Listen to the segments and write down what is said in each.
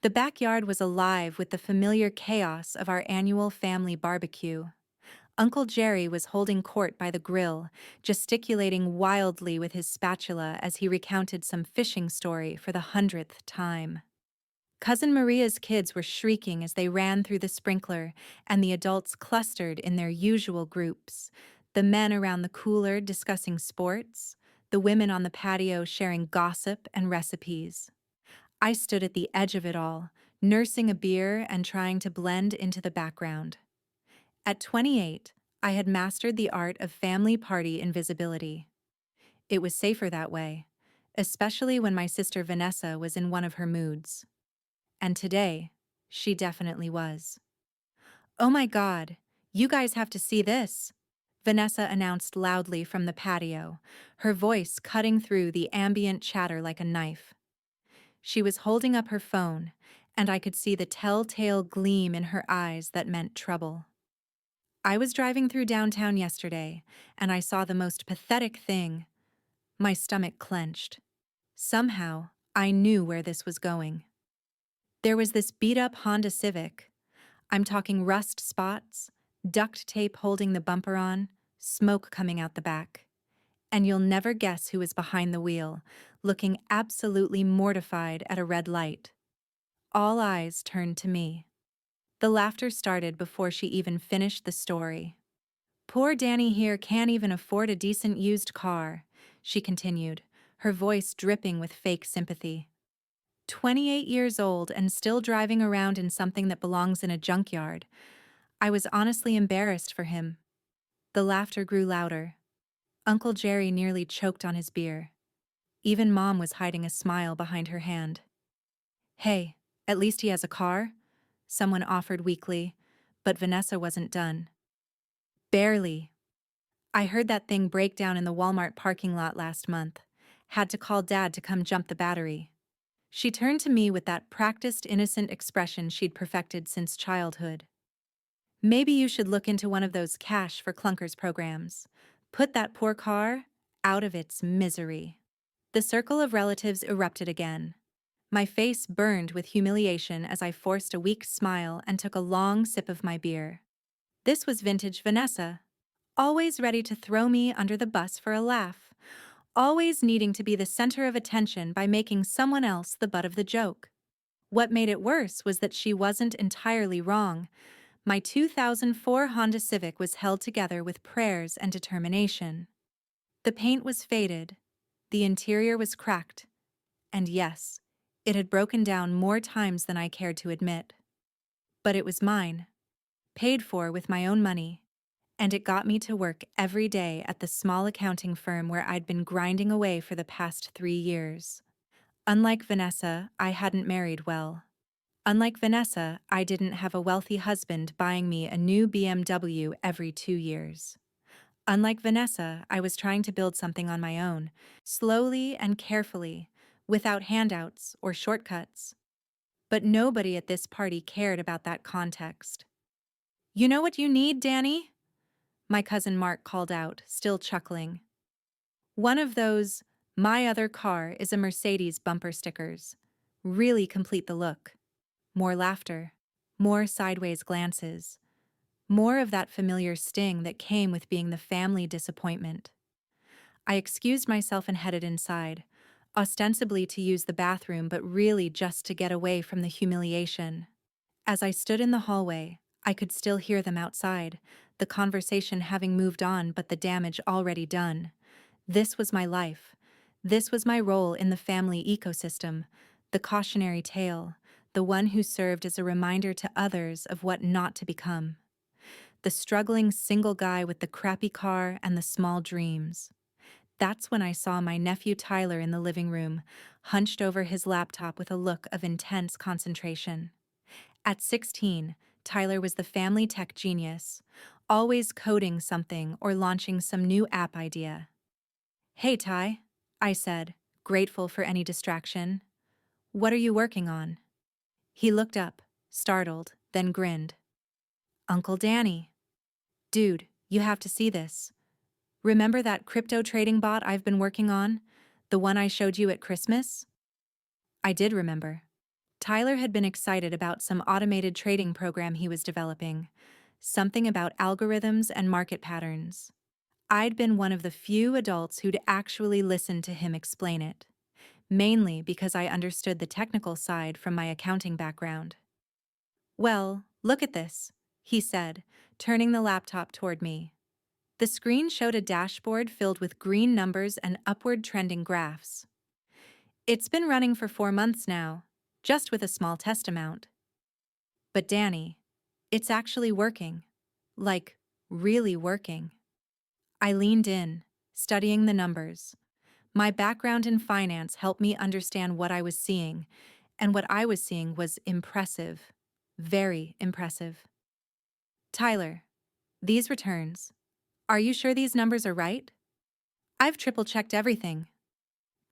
The backyard was alive with the familiar chaos of our annual family barbecue. Uncle Jerry was holding court by the grill, gesticulating wildly with his spatula as he recounted some fishing story for the 100th time. Cousin Maria's kids were shrieking as they ran through the sprinkler, and the adults clustered in their usual groups, the men around the cooler discussing sports, the women on the patio sharing gossip and recipes. I stood at the edge of it all, nursing a beer and trying to blend into the background. At 28, I had mastered the art of family party invisibility. It was safer that way, especially when my sister Vanessa was in one of her moods. And today, she definitely was. "Oh my God, you guys have to see this," Vanessa announced loudly from the patio, her voice cutting through the ambient chatter like a knife. She was holding up her phone, and I could see the telltale gleam in her eyes that meant trouble. I was driving through downtown yesterday, and I saw the most pathetic thing. My stomach clenched. Somehow, I knew where this was going. There was this beat-up Honda Civic. I'm talking rust spots, duct tape holding the bumper on, smoke coming out the back. And you'll never guess who was behind the wheel, looking absolutely mortified at a red light. All eyes turned to me. The laughter started before she even finished the story. "Poor Danny here can't even afford a decent used car," she continued, her voice dripping with fake sympathy. 28 years old and still driving around in something that belongs in a junkyard. I was honestly embarrassed for him. The laughter grew louder. Uncle Jerry nearly choked on his beer. Even Mom was hiding a smile behind her hand. "Hey, at least he has a car?" someone offered weakly, but Vanessa wasn't done. "Barely. I heard that thing break down in the Walmart parking lot last month. Had to call Dad to come jump the battery." She turned to me with that practiced innocent expression she'd perfected since childhood. "Maybe you should look into one of those cash for clunkers programs. Put that poor car out of its misery." The circle of relatives erupted again. My face burned with humiliation as I forced a weak smile and took a long sip of my beer. This was vintage Vanessa, always ready to throw me under the bus for a laugh, always needing to be the center of attention by making someone else the butt of the joke. What made it worse was that she wasn't entirely wrong. My 2004 Honda Civic was held together with prayers and determination. The paint was faded, the interior was cracked, and yes, it had broken down more times than I cared to admit. But it was mine, paid for with my own money, and it got me to work every day at the small accounting firm where I'd been grinding away for the past 3 years. Unlike Vanessa, I hadn't married well. Unlike Vanessa, I didn't have a wealthy husband buying me a new BMW every 2 years. Unlike Vanessa, I was trying to build something on my own, slowly and carefully, without handouts or shortcuts. But nobody at this party cared about that context. "You know what you need, Danny?" my cousin Mark called out, still chuckling. "One of those, 'My other car is a Mercedes' bumper stickers. Really complete the look." More laughter, more sideways glances, more of that familiar sting that came with being the family disappointment. I excused myself and headed inside, ostensibly to use the bathroom but really just to get away from the humiliation. As I stood in the hallway, I could still hear them outside, the conversation having moved on but the damage already done. This was my life. This was my role in the family ecosystem, the cautionary tale, the one who served as a reminder to others of what not to become. The struggling single guy with the crappy car and the small dreams. That's when I saw my nephew Tyler in the living room, hunched over his laptop with a look of intense concentration. At 16, Tyler was the family tech genius, always coding something or launching some new app idea. "Hey, Ty," I said, grateful for any distraction. "What are you working on?" He looked up, startled, then grinned. "Uncle Danny." "Dude, you have to see this. Remember that crypto trading bot I've been working on? The one I showed you at Christmas?" I did remember. Tyler had been excited about some automated trading program he was developing, something about algorithms and market patterns. I'd been one of the few adults who'd actually listened to him explain it, mainly because I understood the technical side from my accounting background. "Well, look at this," he said, turning the laptop toward me. The screen showed a dashboard filled with green numbers and upward trending graphs. "It's been running for 4 months now, just with a small test amount. But Danny, it's actually working. Like, really working." I leaned in, studying the numbers. My background in finance helped me understand what I was seeing, and what I was seeing was impressive. Very impressive. "Tyler, these returns. Are you sure these numbers are right?" "I've triple-checked everything."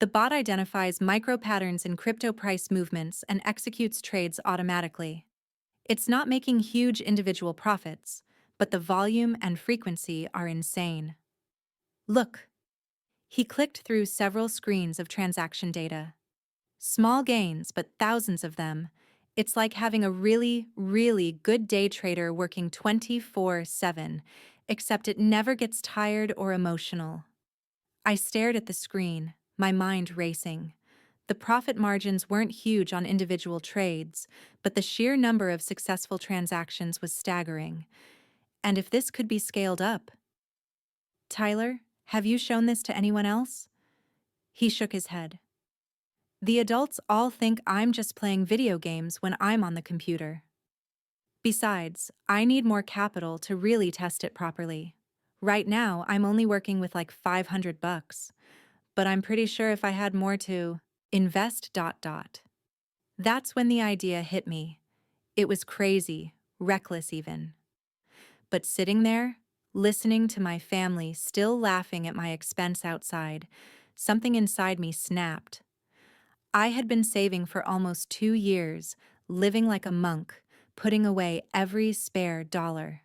The bot identifies micro patterns in crypto price movements and executes trades automatically. It's not making huge individual profits, but the volume and frequency are insane. "Look." He clicked through several screens of transaction data. "Small gains, but thousands of them. It's like having a really, really good day trader working 24/7, except it never gets tired or emotional." I stared at the screen, my mind racing. The profit margins weren't huge on individual trades, but the sheer number of successful transactions was staggering. And if this could be scaled up? "Tyler, have you shown this to anyone else?" He shook his head. "The adults all think I'm just playing video games when I'm on the computer. Besides, I need more capital to really test it properly. Right now, I'm only working with like $500, but I'm pretty sure if I had more to invest. That's when the idea hit me. It was crazy, reckless even. But sitting there, listening to my family still laughing at my expense outside, something inside me snapped. I had been saving for almost 2 years, living like a monk, putting away every spare dollar.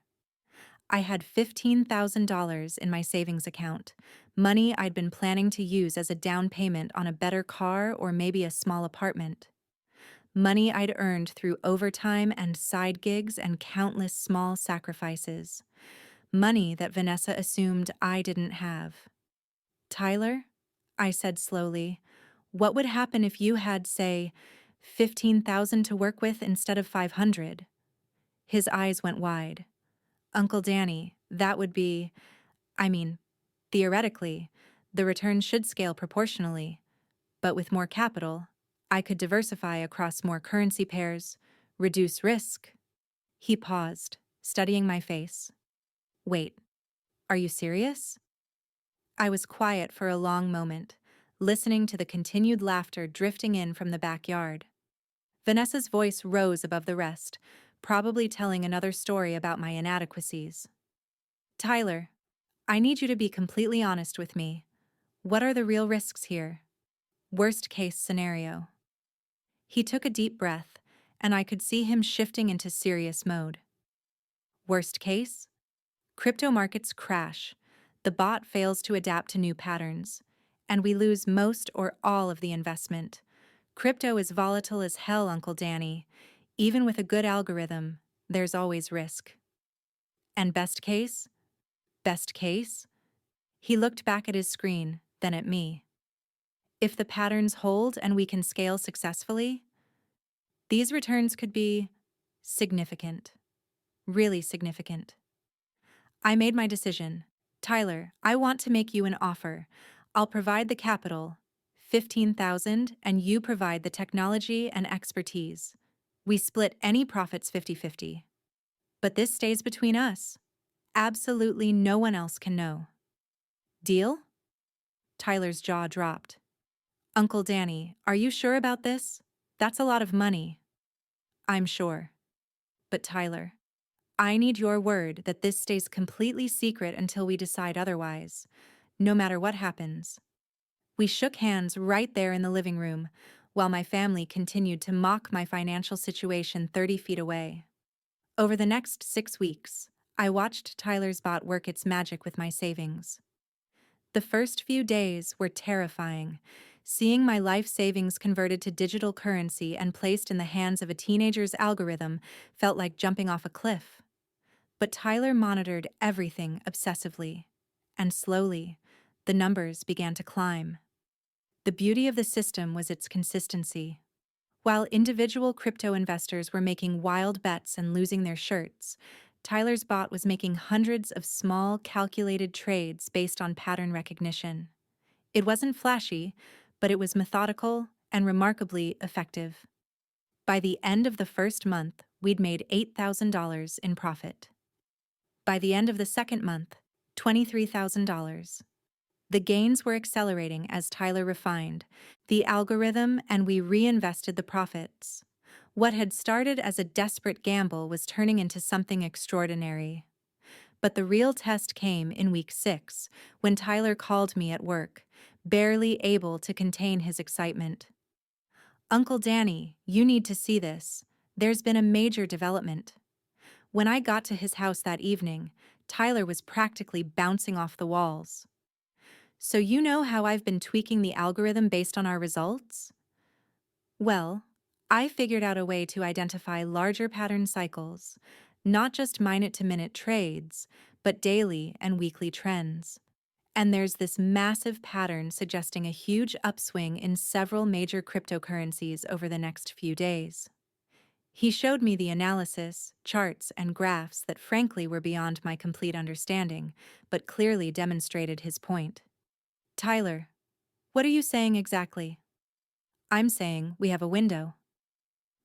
I had $15,000 in my savings account, money I'd been planning to use as a down payment on a better car or maybe a small apartment. Money I'd earned through overtime and side gigs and countless small sacrifices. Money that Vanessa assumed I didn't have. "Tyler," I said slowly, "what would happen if you had, say, 15,000 to work with instead of 500? His eyes went wide. "Uncle Danny, that would be, I mean, theoretically, the returns should scale proportionally, but with more capital, I could diversify across more currency pairs, reduce risk." He paused, studying my face. "Wait, are you serious?" I was quiet for a long moment, listening to the continued laughter drifting in from the backyard. Vanessa's voice rose above the rest, probably telling another story about my inadequacies. "Tyler, I need you to be completely honest with me. What are the real risks here? Worst case scenario." He took a deep breath, and I could see him shifting into serious mode. "Worst case? Crypto markets crash, the bot fails to adapt to new patterns, and we lose most or all of the investment. Crypto is volatile as hell, Uncle Danny. Even with a good algorithm, there's always risk." "And best case? Best case?" He looked back at his screen, then at me. "If the patterns hold and we can scale successfully, these returns could be significant. Really significant." I made my decision. "Tyler, I want to make you an offer. I'll provide the capital, 15,000, and you provide the technology and expertise. We split any profits 50-50. But this stays between us. Absolutely no one else can know. Deal?" Tyler's jaw dropped. "Uncle Danny, are you sure about this? That's a lot of money." "I'm sure. But Tyler, I need your word that this stays completely secret until we decide otherwise, no matter what happens." We shook hands right there in the living room, while my family continued to mock my financial situation 30 feet away. Over the next 6 weeks, I watched Tyler's bot work its magic with my savings. The first few days were terrifying, Seeing my life savings converted to digital currency and placed in the hands of a teenager's algorithm felt like jumping off a cliff. But Tyler monitored everything obsessively. And slowly, the numbers began to climb. The beauty of the system was its consistency. While individual crypto investors were making wild bets and losing their shirts, Tyler's bot was making hundreds of small, calculated trades based on pattern recognition. It wasn't flashy, but it was methodical and remarkably effective. By the end of the first month, we'd made $8,000 in profit. By the end of the second month, $23,000. The gains were accelerating as Tyler refined the algorithm, and we reinvested the profits. What had started as a desperate gamble was turning into something extraordinary. But the real test came in week 6, when Tyler called me at work, barely able to contain his excitement. "Uncle Danny, you need to see this. There's been a major development." When I got to his house that evening, Tyler was practically bouncing off the walls. "So you know how I've been tweaking the algorithm based on our results?" "Well, I figured out a way to identify larger pattern cycles, not just minute-to-minute trades, but daily and weekly trends. And there's this massive pattern suggesting a huge upswing in several major cryptocurrencies over the next few days." He showed me the analysis, charts, and graphs that frankly were beyond my complete understanding, but clearly demonstrated his point. "Tyler, what are you saying exactly?" "I'm saying we have a window.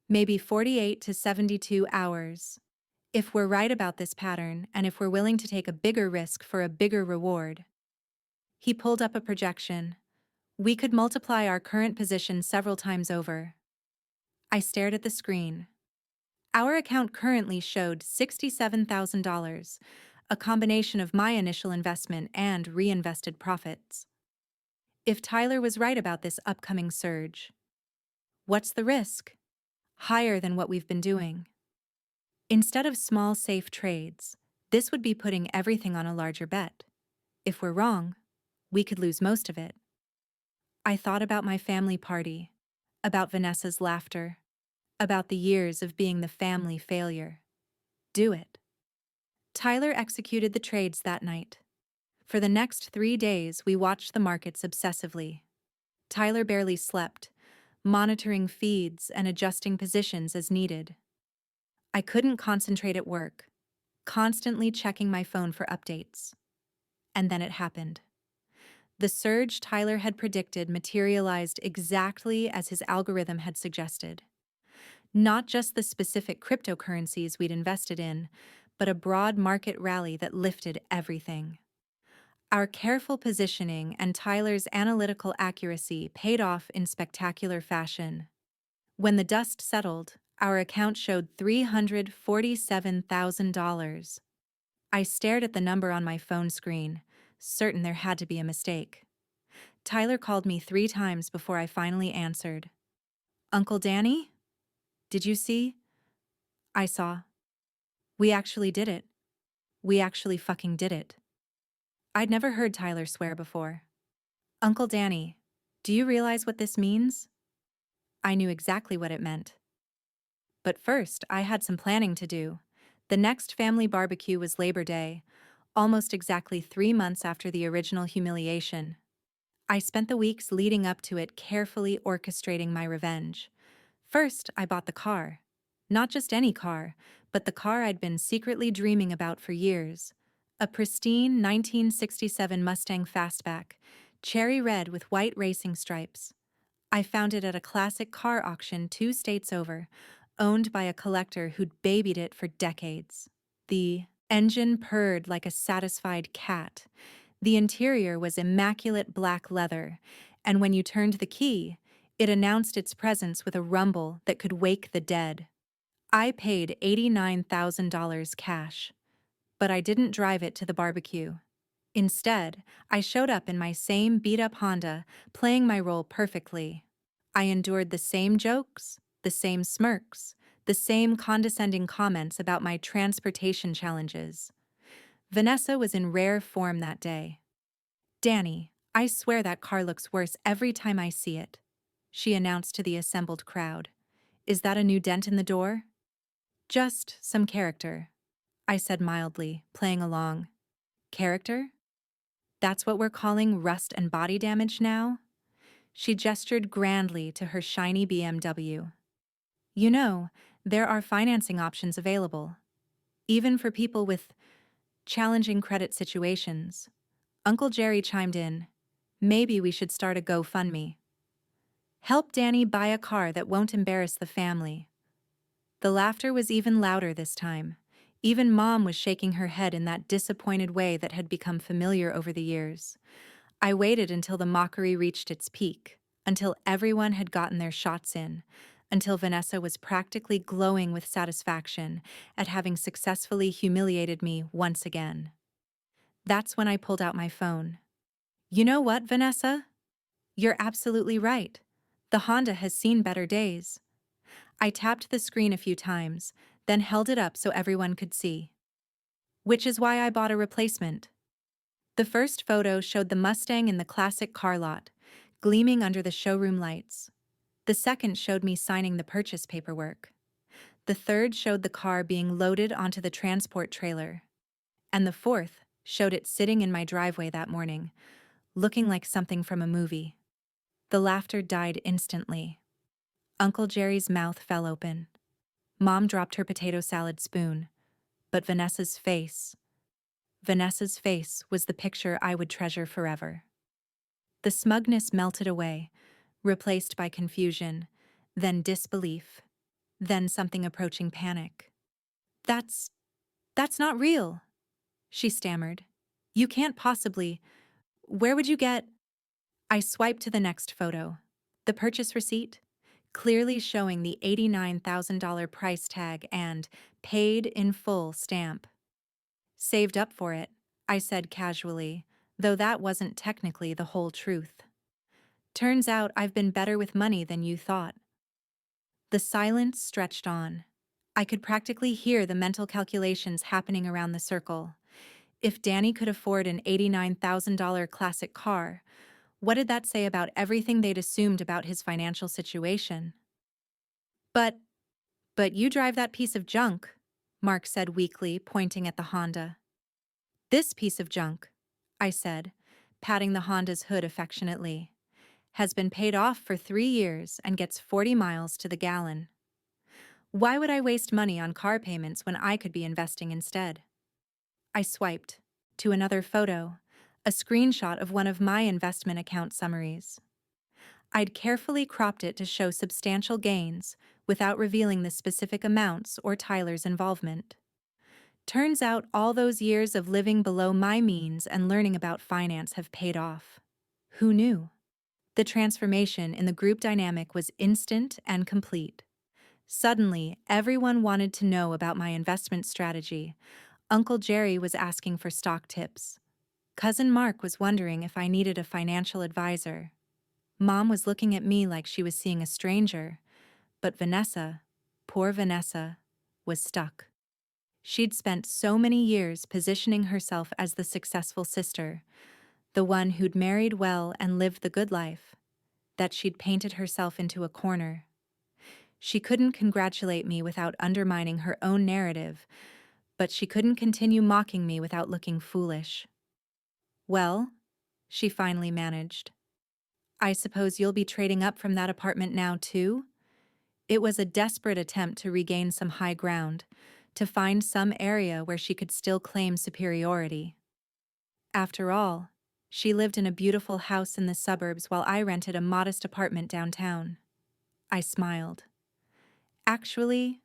Maybe 48 to 72 hours. If we're right about this pattern, and if we're willing to take a bigger risk for a bigger reward." He pulled up a projection. "We could multiply our current position several times over." I stared at the screen. Our account currently showed $67,000, a combination of my initial investment and reinvested profits. If Tyler was right about this upcoming surge, what's the risk? Higher than what we've been doing. Instead of small, safe trades, this would be putting everything on a larger bet. If we're wrong, we could lose most of it. I thought about my family party, about Vanessa's laughter, about the years of being the family failure. Do it. Tyler executed the trades that night. For the next 3 days, we watched the markets obsessively. Tyler barely slept, monitoring feeds and adjusting positions as needed. I couldn't concentrate at work, constantly checking my phone for updates. And then it happened. The surge Tyler had predicted materialized exactly as his algorithm had suggested. Not just the specific cryptocurrencies we'd invested in, but a broad market rally that lifted everything. Our careful positioning and Tyler's analytical accuracy paid off in spectacular fashion. When the dust settled, our account showed $347,000. I stared at the number on my phone screen, certain there had to be a mistake. Tyler called me 3 times before I finally answered. "Uncle Danny? Did you see?" I saw. "We actually did it. We actually fucking did it." I'd never heard Tyler swear before. "Uncle Danny, do you realize what this means?" I knew exactly what it meant. But first, I had some planning to do. The next family barbecue was Labor Day, almost exactly 3 months after the original humiliation. I spent the weeks leading up to it carefully orchestrating my revenge. First, I bought the car. Not just any car, but the car I'd been secretly dreaming about for years. A pristine 1967 Mustang Fastback, cherry red with white racing stripes. I found it at a classic car auction 2 states over, owned by a collector who'd babied it for decades. The engine purred like a satisfied cat. The interior was immaculate black leather, and when you turned the key, it announced its presence with a rumble that could wake the dead. I paid $89,000 cash, but I didn't drive it to the barbecue. Instead, I showed up in my same beat-up Honda, playing my role perfectly. I endured the same jokes, the same smirks, the same condescending comments about my transportation challenges. Vanessa was in rare form that day. "Danny, I swear that car looks worse every time I see it, she announced to the assembled crowd. Is that a new dent in the door? Just some character, I said mildly, playing along. Character? That's what we're calling rust and body damage now? She gestured grandly to her shiny BMW. You know, there are financing options available, even for people with challenging credit situations. Uncle Jerry chimed in. Maybe we should start a GoFundMe. Help Danny buy a car that won't embarrass the family. The laughter was even louder this time. Even Mom was shaking her head in that disappointed way that had become familiar over the years. I waited until the mockery reached its peak, until everyone had gotten their shots in, until Vanessa was practically glowing with satisfaction at having successfully humiliated me once again. That's when I pulled out my phone. You know what, Vanessa? You're absolutely right. The Honda has seen better days. I tapped the screen a few times, then held it up so everyone could see. Which is why I bought a replacement. The first photo showed the Mustang in the classic car lot, gleaming under the showroom lights. The second showed me signing the purchase paperwork. The third showed the car being loaded onto the transport trailer. And the fourth showed it sitting in my driveway that morning, looking like something from a movie. The laughter died instantly. Uncle Jerry's mouth fell open. Mom dropped her potato salad spoon, but Vanessa's face was the picture I would treasure forever. The smugness melted away, replaced by confusion, then disbelief, then something approaching panic. That's not real, she stammered. You can't possibly. Where would you get? I swiped to the next photo. The purchase receipt, clearly showing the $89,000 price tag and paid in full stamp. Saved up for it, I said casually, though that wasn't technically the whole truth. Turns out I've been better with money than you thought. The silence stretched on. I could practically hear the mental calculations happening around the circle. If Danny could afford an $89,000 classic car, what did that say about everything they'd assumed about his financial situation? But you drive that piece of junk, Mark said weakly, pointing at the Honda. This piece of junk, I said, patting the Honda's hood affectionately, has been paid off for 3 years and gets 40 miles to the gallon. Why would I waste money on car payments when I could be investing instead? I swiped to another photo, a screenshot of one of my investment account summaries. I'd carefully cropped it to show substantial gains without revealing the specific amounts or Tyler's involvement. Turns out all those years of living below my means and learning about finance have paid off. Who knew? The transformation in the group dynamic was instant and complete. Suddenly, everyone wanted to know about my investment strategy. Uncle Jerry was asking for stock tips. Cousin Mark was wondering if I needed a financial advisor. Mom was looking at me like she was seeing a stranger, but Vanessa, poor Vanessa, was stuck. She'd spent so many years positioning herself as the successful sister, the one who'd married well and lived the good life, that she'd painted herself into a corner. She couldn't congratulate me without undermining her own narrative, but she couldn't continue mocking me without looking foolish. Well, she finally managed. I suppose you'll be trading up from that apartment now, too? It was a desperate attempt to regain some high ground, to find some area where she could still claim superiority. After all, she lived in a beautiful house in the suburbs while I rented a modest apartment downtown. I smiled. Actually,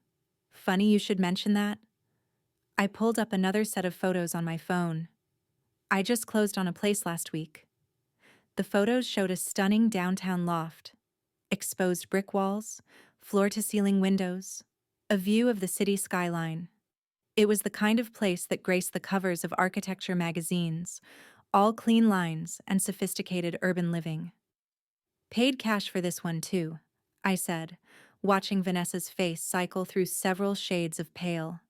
funny you should mention that. I pulled up another set of photos on my phone. I just closed on a place last week. The photos showed a stunning downtown loft, exposed brick walls, floor-to-ceiling windows, a view of the city skyline. It was the kind of place that graced the covers of architecture magazines, all clean lines and sophisticated urban living. Paid cash for this one too, I said, watching Vanessa's face cycle through several shades of pale.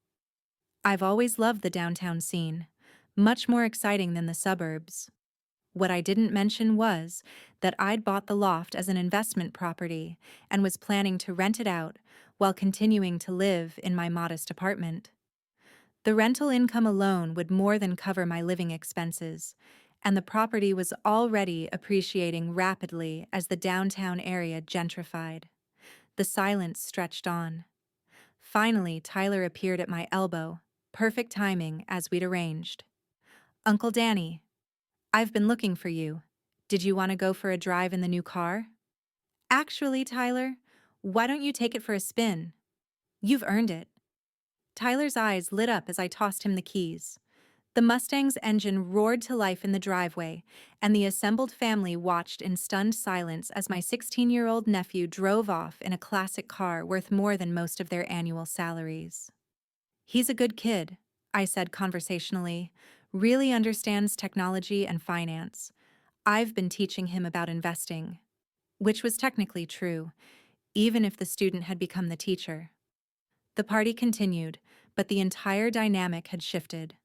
I've always loved the downtown scene, much more exciting than the suburbs. What I didn't mention was that I'd bought the loft as an investment property and was planning to rent it out while continuing to live in my modest apartment. The rental income alone would more than cover my living expenses, and the property was already appreciating rapidly as the downtown area gentrified. The silence stretched on. Finally, Tyler appeared at my elbow, perfect timing as we'd arranged. Uncle Danny, I've been looking for you. Did you want to go for a drive in the new car? Actually, Tyler, why don't you take it for a spin? You've earned it. Tyler's eyes lit up as I tossed him the keys. The Mustang's engine roared to life in the driveway, and the assembled family watched in stunned silence as my 16-year-old nephew drove off in a classic car worth more than most of their annual salaries. He's a good kid, I said conversationally, really understands technology and finance. I've been teaching him about investing. Which was technically true, even if the student had become the teacher. The party continued, but the entire dynamic had shifted.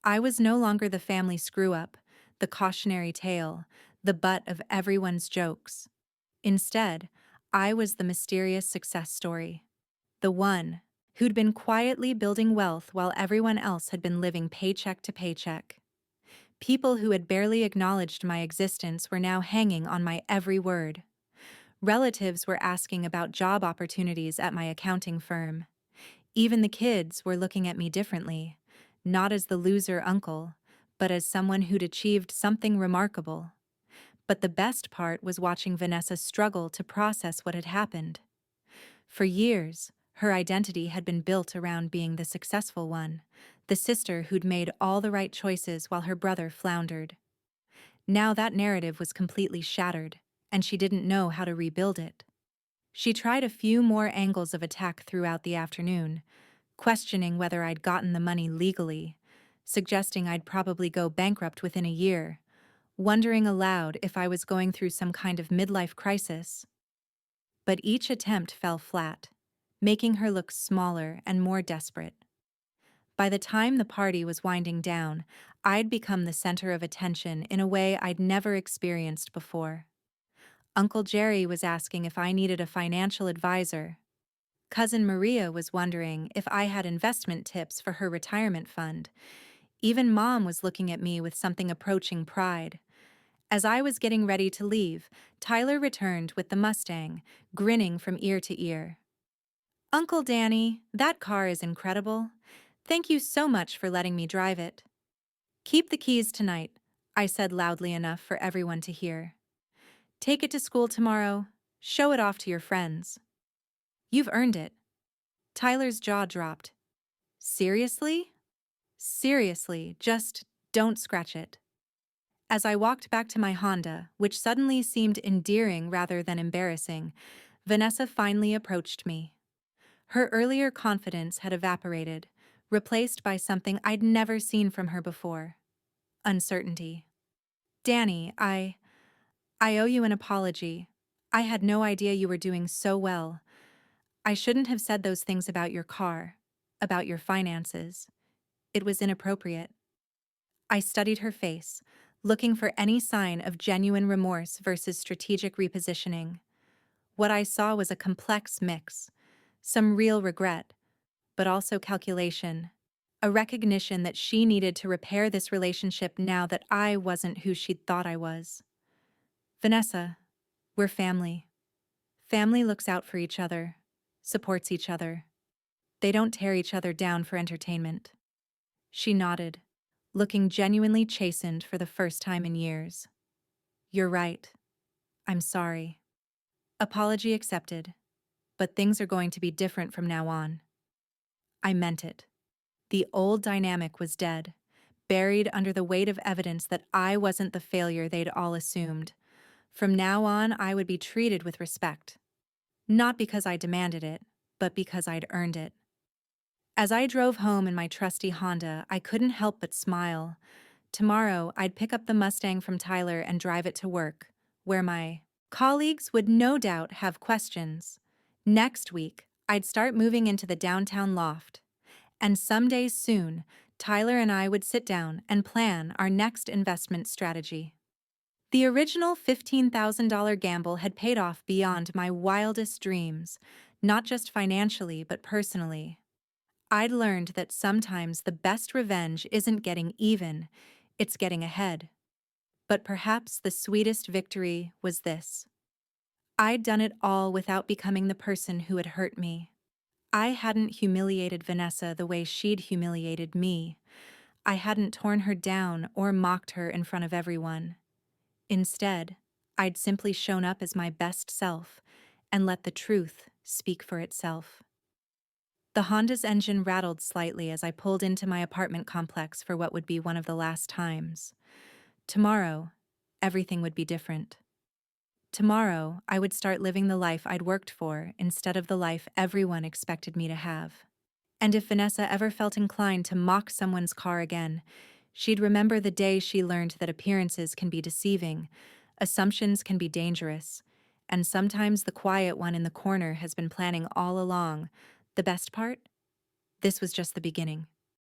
I was no longer the family screw-up, the cautionary tale, the butt of everyone's jokes. Instead, I was the mysterious success story. The one who'd been quietly building wealth while everyone else had been living paycheck to paycheck. People who had barely acknowledged my existence were now hanging on my every word. Relatives were asking about job opportunities at my accounting firm. Even the kids were looking at me differently, not as the loser uncle, but as someone who'd achieved something remarkable. But the best part was watching Vanessa struggle to process what had happened. For years, her identity had been built around being the successful one, the sister who'd made all the right choices while her brother floundered. Now that narrative was completely shattered, and she didn't know how to rebuild it. She tried a few more angles of attack throughout the afternoon, questioning whether I'd gotten the money legally, suggesting I'd probably go bankrupt within a year, wondering aloud if I was going through some kind of midlife crisis. But each attempt fell flat, making her look smaller and more desperate. By the time the party was winding down, I'd become the center of attention in a way I'd never experienced before. Uncle Jerry was asking if I needed a financial advisor. Cousin Maria was wondering if I had investment tips for her retirement fund. Even Mom was looking at me with something approaching pride. As I was getting ready to leave, Tyler returned with the Mustang, grinning from ear to ear. Uncle Danny, that car is incredible. Thank you so much for letting me drive it. Keep the keys tonight, I said loudly enough for everyone to hear. Take it to school tomorrow. Show it off to your friends. You've earned it. Tyler's jaw dropped. Seriously? Seriously, just don't scratch it. As I walked back to my Honda, which suddenly seemed endearing rather than embarrassing, Vanessa finally approached me. Her earlier confidence had evaporated, replaced by something I'd never seen from her before. Uncertainty. Danny, I owe you an apology. I had no idea you were doing so well. I shouldn't have said those things about your car, about your finances. It was inappropriate. I studied her face, looking for any sign of genuine remorse versus strategic repositioning. What I saw was a complex mix, some real regret, but also calculation, a recognition that she needed to repair this relationship now that I wasn't who she'd thought I was. Vanessa, we're family. Family looks out for each other, supports each other. They don't tear each other down for entertainment. She nodded, looking genuinely chastened for the first time in years. You're right. I'm sorry. Apology accepted, but things are going to be different from now on. I meant it. The old dynamic was dead, buried under the weight of evidence that I wasn't the failure they'd all assumed. From now on, I would be treated with respect. Not because I demanded it, but because I'd earned it. As I drove home in my trusty Honda, I couldn't help but smile. Tomorrow, I'd pick up the Mustang from Tyler and drive it to work, where my colleagues would no doubt have questions. Next week, I'd start moving into the downtown loft. And someday soon, Tyler and I would sit down and plan our next investment strategy. The original $15,000 gamble had paid off beyond my wildest dreams, not just financially, but personally. I'd learned that sometimes the best revenge isn't getting even, it's getting ahead. But perhaps the sweetest victory was this. I'd done it all without becoming the person who had hurt me. I hadn't humiliated Vanessa the way she'd humiliated me. I hadn't torn her down or mocked her in front of everyone. Instead, I'd simply shown up as my best self and let the truth speak for itself. The Honda's engine rattled slightly as I pulled into my apartment complex for what would be one of the last times. Tomorrow, everything would be different. Tomorrow, I would start living the life I'd worked for instead of the life everyone expected me to have. And if Vanessa ever felt inclined to mock someone's car again, she'd remember the day she learned that appearances can be deceiving, assumptions can be dangerous, and sometimes the quiet one in the corner has been planning all along. The best part? This was just the beginning.